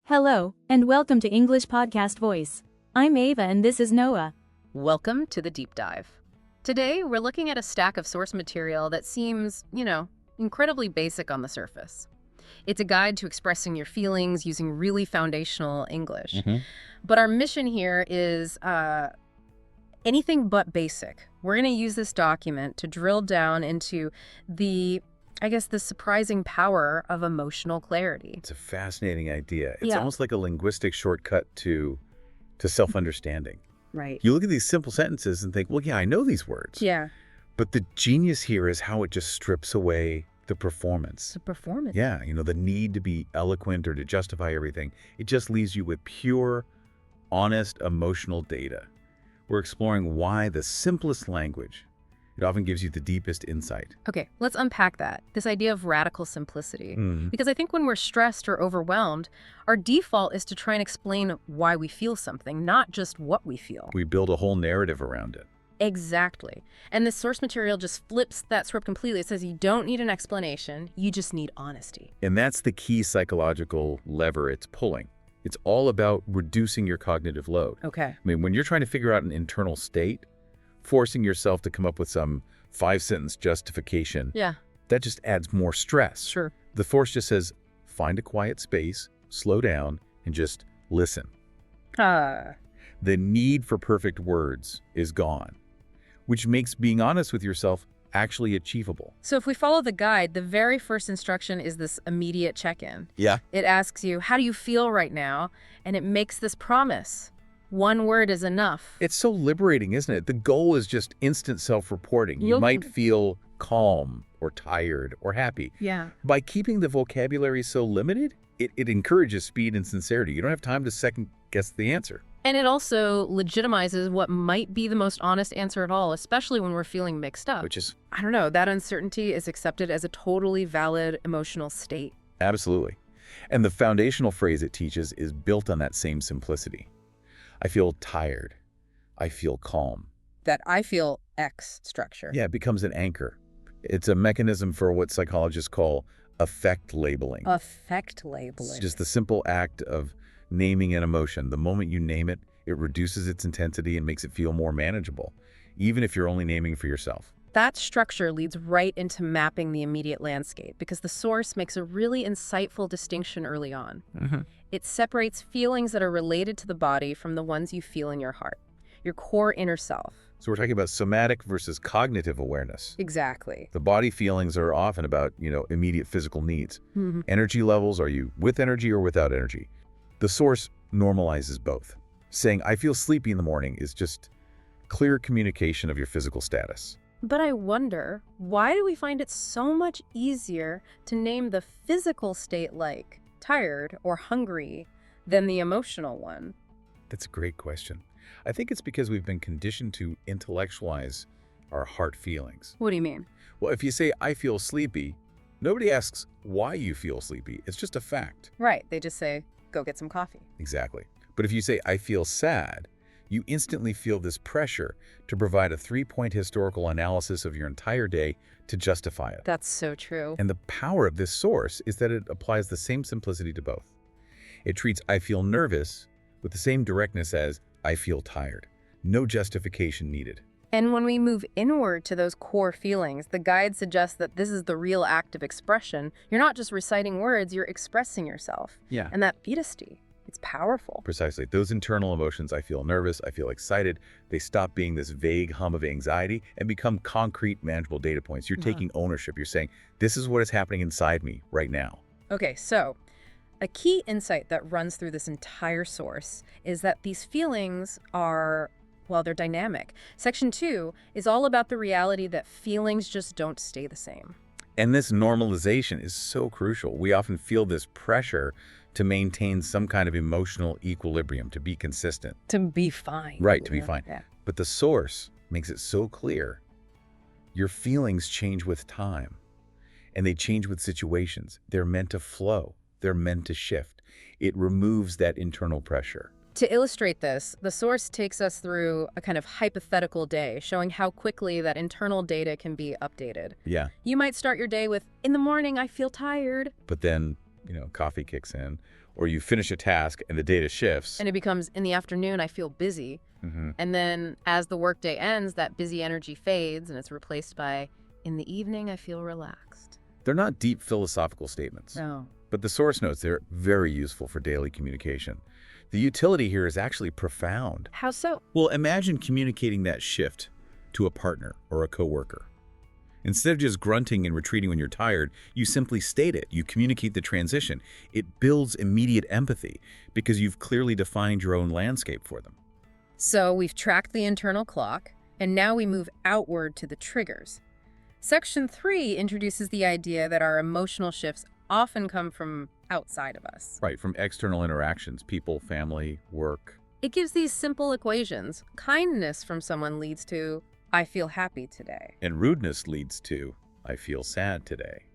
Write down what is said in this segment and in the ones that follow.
Hello, and welcome to English Podcast Voice. I'm Ava and this is Noah. Welcome to the deep dive. Today, we're looking at a stack of source material that seems, incredibly basic on the surface. It's a guide to expressing your feelings using really foundational English. But our mission here is anything but basic. We're going to use this document to drill down into the surprising power of emotional clarity. It's a fascinating idea. It's Yeah. almost like a linguistic shortcut to self-understanding. Right. You look at these simple sentences and think, well, yeah, I know these words. Yeah. But the genius here is how it just strips away the performance. The performance. Yeah, the need to be eloquent or to justify everything. It just leaves you with pure, honest, emotional data. We're exploring why the simplest language, it often gives you the deepest insight. Okay, let's unpack that. This idea of radical simplicity. Because I think when we're stressed or overwhelmed, our default is to try and explain why we feel something, not just what we feel. We build a whole narrative around it. Exactly. And this source material just flips that script completely. It says you don't need an explanation, you just need honesty. And that's the key psychological lever it's pulling. It's all about reducing your cognitive load. Okay. I mean, when you're trying to figure out an internal state, forcing yourself to come up with some 5-sentence justification, Yeah, that just adds more stress. sure. The force just says, find a quiet space, slow down, and just listen. The need for perfect words is gone, which makes being honest with yourself actually achievable. So if we follow the guide, the very first instruction is this immediate check-in. Yeah. It asks you, how do you feel right now? And it makes this promise. One word is enough. It's so liberating, isn't it? The goal is just instant self-reporting. You You'll- might feel calm or tired or happy. Yeah. By keeping the vocabulary so limited, it encourages speed and sincerity. You don't have time to second-guess the answer. And it also legitimizes what might be the most honest answer at all, especially when we're feeling mixed up. Which is I don't know, that uncertainty is accepted as a totally valid emotional state. absolutely. And the foundational phrase it teaches is built on that same simplicity. I feel tired. I feel calm. That I feel X structure. Yeah, it becomes an anchor. It's a mechanism for what psychologists call affect labeling. Affect labeling. It's just the simple act of naming an emotion. The moment you name it, it reduces its intensity and makes it feel more manageable, even if you're only naming for yourself. That structure leads right into mapping the immediate landscape because the source makes a really insightful distinction early on. It separates feelings that are related to the body from the ones you feel in your heart, your core inner self. So we're talking about somatic versus cognitive awareness. Exactly. The body feelings are often about, immediate physical needs. Energy levels, are you with energy or without energy? The source normalizes both. Saying, I feel sleepy in the morning is just clear communication of your physical status. But I wonder, why do we find it so much easier to name the physical state like tired or hungry than the emotional one? That's a great question. I think it's because we've been conditioned to intellectualize our heart feelings. What do you mean? Well, if you say, I feel sleepy, nobody asks why you feel sleepy. It's just a fact. Right, they just say, go get some coffee. Exactly. But if you say, I feel sad, you instantly feel this pressure to provide a 3-point historical analysis of your entire day to justify it. That's so true. And the power of this source is that it applies the same simplicity to both. It treats I feel nervous with the same directness as I feel tired. No justification needed. And when we move inward to those core feelings, the guide suggests that this is the real act of expression. You're not just reciting words, you're expressing yourself. Yeah. And that felicity, it's powerful. Precisely. Those internal emotions, I feel nervous, I feel excited, they stop being this vague hum of anxiety and become concrete, manageable data points. You're taking ownership. You're saying, this is what is happening inside me right now. Okay, so a key insight that runs through this entire source is that these feelings are, well, they're dynamic. Section 2 is all about the reality that feelings just don't stay the same. And this normalization is so crucial. We often feel this pressure to maintain some kind of emotional equilibrium, to be consistent. To be fine. Right, to be fine. Yeah. But the source makes it so clear. Your feelings change with time, and they change with situations. They're meant to flow. They're meant to shift. It removes that internal pressure. To illustrate this, the source takes us through a kind of hypothetical day, showing how quickly that internal data can be updated. Yeah. You might start your day with, in the morning, I feel tired. But then, coffee kicks in, Or you finish a task and the data shifts. And it becomes, in the afternoon, I feel busy. And then as the workday ends, that busy energy fades and it's replaced by, in the evening, I feel relaxed. They're not deep philosophical statements. No. But the source notes, they're very useful for daily communication. The utility here is actually profound. How so? Well, imagine communicating that shift to a partner or a coworker. Instead of just grunting and retreating when you're tired, you simply state it. You communicate the transition. It builds immediate empathy because you've clearly defined your own landscape for them. So we've tracked the internal clock, and now we move outward to the triggers. Section 3 introduces the idea that our emotional shifts often come from outside of us. Right, from external interactions, people, family, work. It gives these simple equations. Kindness from someone leads to, I feel happy today. And rudeness leads to, I feel sad today.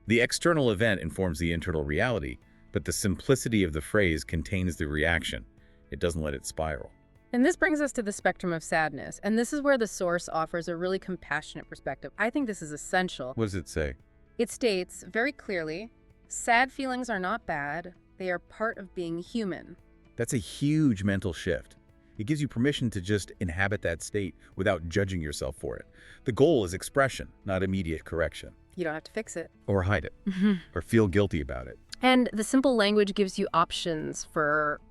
The external event informs the internal reality, but the simplicity of the phrase contains the reaction. It doesn't let it spiral. And this brings us to the spectrum of sadness. And this is where the source offers a really compassionate perspective. I think this is essential. What does it say? It states very clearly, sad feelings are not bad. They are part of being human. That's a huge mental shift. It gives you permission to just inhabit that state without judging yourself for it. The goal is expression, not immediate correction. You don't have to fix it. Or hide it. Or feel guilty about it. And the simple language gives you options for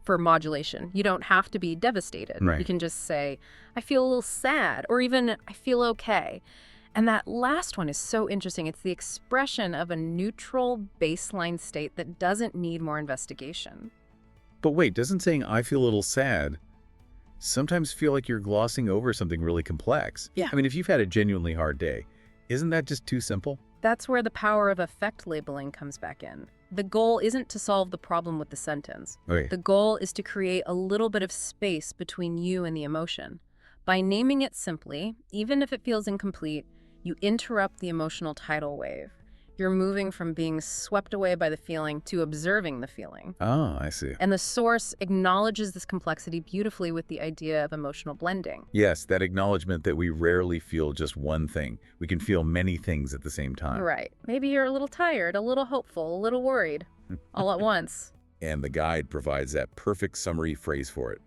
modulation. You don't have to be devastated. Right. You can just say, I feel a little sad, or even I feel okay. And that last one is so interesting. It's the expression of a neutral baseline state that doesn't need more investigation. But wait, doesn't saying I feel a little sad sometimes feel like you're glossing over something really complex? Yeah. I mean, if you've had a genuinely hard day, isn't that just too simple? That's where the power of affect labeling comes back in. The goal isn't to solve the problem with the sentence. Okay. The goal is to create a little bit of space between you and the emotion. By naming it simply, even if it feels incomplete, you interrupt the emotional tidal wave. You're moving from being swept away by the feeling to observing the feeling. Oh, I see. And the source acknowledges this complexity beautifully with the idea of emotional blending. Yes, that acknowledgement that we rarely feel just one thing. We can feel many things at the same time. Right. Maybe you're a little tired, a little hopeful, a little worried, all at once. And the guide provides that perfect summary phrase for it.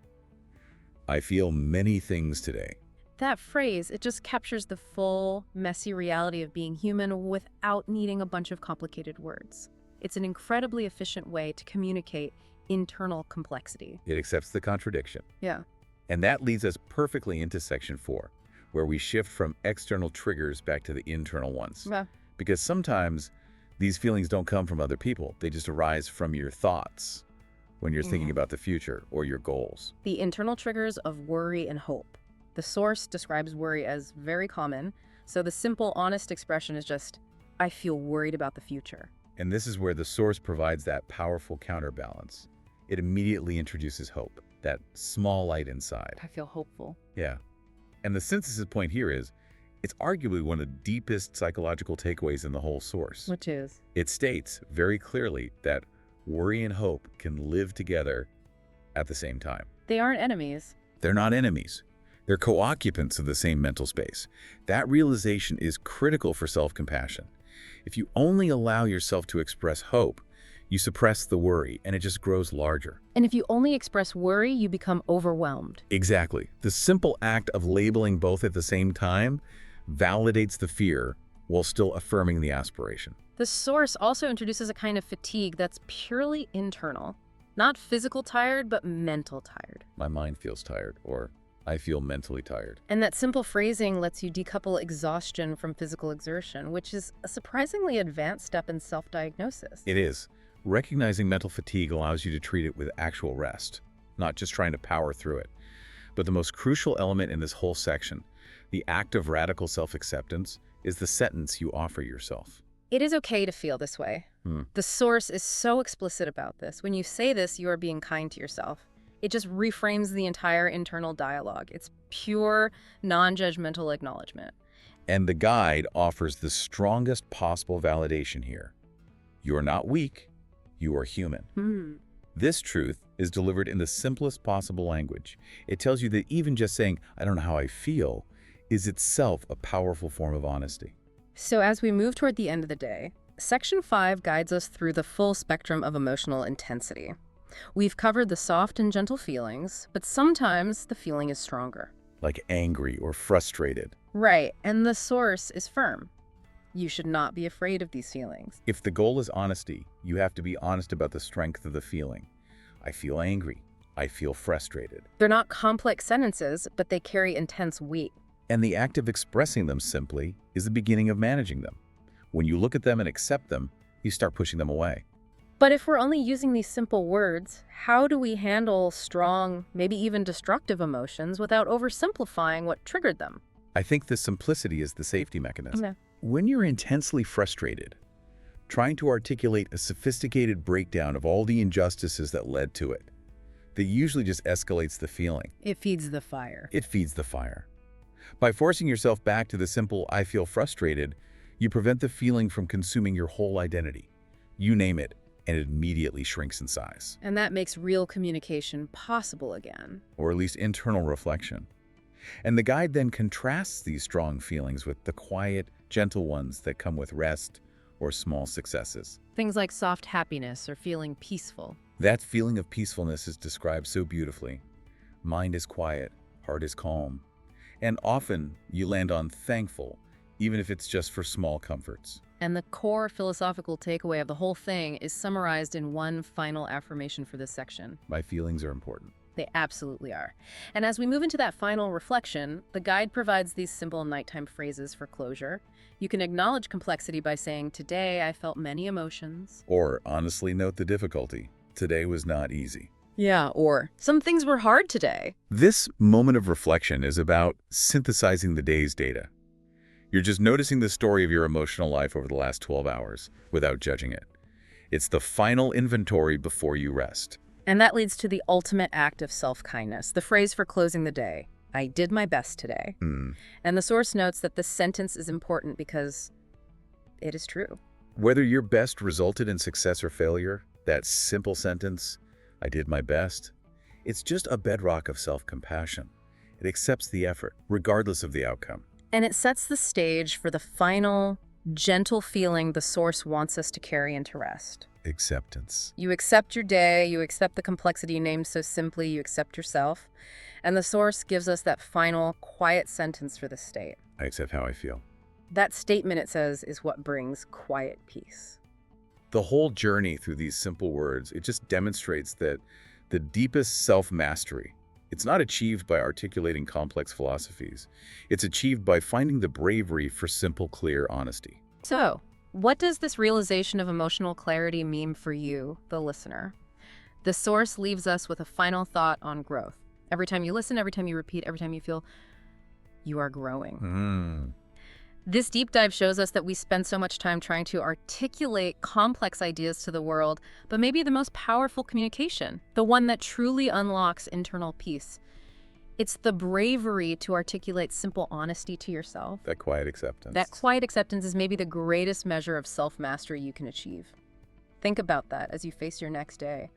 I feel many things today. That phrase, it just captures the full, messy reality of being human without needing a bunch of complicated words. It's an incredibly efficient way to communicate internal complexity. It accepts the contradiction. Yeah. And that leads us perfectly into Section 4, where we shift from external triggers back to the internal ones. Yeah. Because sometimes these feelings don't come from other people. They just arise from your thoughts when you're thinking about the future or your goals. The internal triggers of worry and hope. The source describes worry as very common, so the simple, honest expression is just, I feel worried about the future. And this is where the source provides that powerful counterbalance. It immediately introduces hope, that small light inside. I feel hopeful. Yeah. And the synthesis point here is, it's arguably one of the deepest psychological takeaways in the whole source. Which is? It states very clearly that worry and hope can live together at the same time. They aren't enemies. They're not enemies. They're co-occupants of the same mental space. That realization is critical for self-compassion. If you only allow yourself to express hope, you suppress the worry and it just grows larger. And if you only express worry, you become overwhelmed. Exactly. The simple act of labeling both at the same time validates the fear while still affirming the aspiration. The source also introduces a kind of fatigue that's purely internal. Not physical tired, but mental tired. My mind feels tired, or I feel mentally tired. And that simple phrasing lets you decouple exhaustion from physical exertion, which is a surprisingly advanced step in self-diagnosis. It is. Recognizing mental fatigue allows you to treat it with actual rest, not just trying to power through it. But the most crucial element in this whole section, the act of radical self-acceptance, is the sentence you offer yourself. It is okay to feel this way. The source is so explicit about this. When you say this, you are being kind to yourself. It just reframes the entire internal dialogue. It's pure, non-judgmental acknowledgement. And the guide offers the strongest possible validation here. You're not weak, you are human. This truth is delivered in the simplest possible language. It tells you that even just saying, I don't know how I feel, is itself a powerful form of honesty. So as we move toward the end of the day, Section 5 guides us through the full spectrum of emotional intensity. We've covered the soft and gentle feelings, but sometimes the feeling is stronger. Like angry or frustrated. Right, and the source is firm. You should not be afraid of these feelings. If the goal is honesty, you have to be honest about the strength of the feeling. I feel angry. I feel frustrated. They're not complex sentences, but they carry intense weight. And the act of expressing them simply is the beginning of managing them. When you look at them and accept them, you start pushing them away. But if we're only using these simple words, how do we handle strong, maybe even destructive emotions without oversimplifying what triggered them? I think the simplicity is the safety mechanism. Yeah. When you're intensely frustrated, trying to articulate a sophisticated breakdown of all the injustices that led to it, that usually just escalates the feeling. It feeds the fire. It feeds the fire. By forcing yourself back to the simple, I feel frustrated, you prevent the feeling from consuming your whole identity. You name it, and it immediately shrinks in size. And that makes real communication possible again. Or at least internal reflection. And the guide then contrasts these strong feelings with the quiet, gentle ones that come with rest or small successes. Things like soft happiness or feeling peaceful. That feeling of peacefulness is described so beautifully. Mind is quiet, heart is calm. And often you land on thankful, even if it's just for small comforts. And the core philosophical takeaway of the whole thing is summarized in one final affirmation for this section. My feelings are important. They absolutely are. And as we move into that final reflection, the guide provides these simple nighttime phrases for closure. You can acknowledge complexity by saying, "Today I felt many emotions." Or honestly note the difficulty. Today was not easy. Yeah, or "Some things were hard today." This moment of reflection is about synthesizing the day's data. You're just noticing the story of your emotional life over the last 12 hours without judging it. It's the final inventory before you rest. And that leads to the ultimate act of self-kindness, the phrase for closing the day, "I did my best today." And the source notes that this sentence is important because it is true. Whether your best resulted in success or failure, that simple sentence, "I did my best," it's just a bedrock of self-compassion. It accepts the effort, regardless of the outcome. And it sets the stage for the final, gentle feeling the source wants us to carry into rest. Acceptance. You accept your day, you accept the complexity you named so simply, you accept yourself. And the source gives us that final, quiet sentence for the state. I accept how I feel. That statement, it says, is what brings quiet peace. The whole journey through these simple words, it just demonstrates that the deepest self-mastery, it's not achieved by articulating complex philosophies. It's achieved by finding the bravery for simple, clear honesty. So, what does this realization of emotional clarity mean for you, the listener? The source leaves us with a final thought on growth. Every time you listen, every time you repeat, every time you feel, you are growing. This deep dive shows us that we spend so much time trying to articulate complex ideas to the world, but maybe the most powerful communication, the one that truly unlocks internal peace, it's the bravery to articulate simple honesty to yourself. That quiet acceptance. That quiet acceptance is maybe the greatest measure of self-mastery you can achieve. Think about that as you face your next day.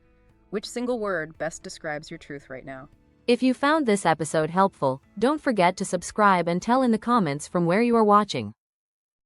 Which single word best describes your truth right now? If you found this episode helpful, don't forget to subscribe and tell in the comments from where you are watching.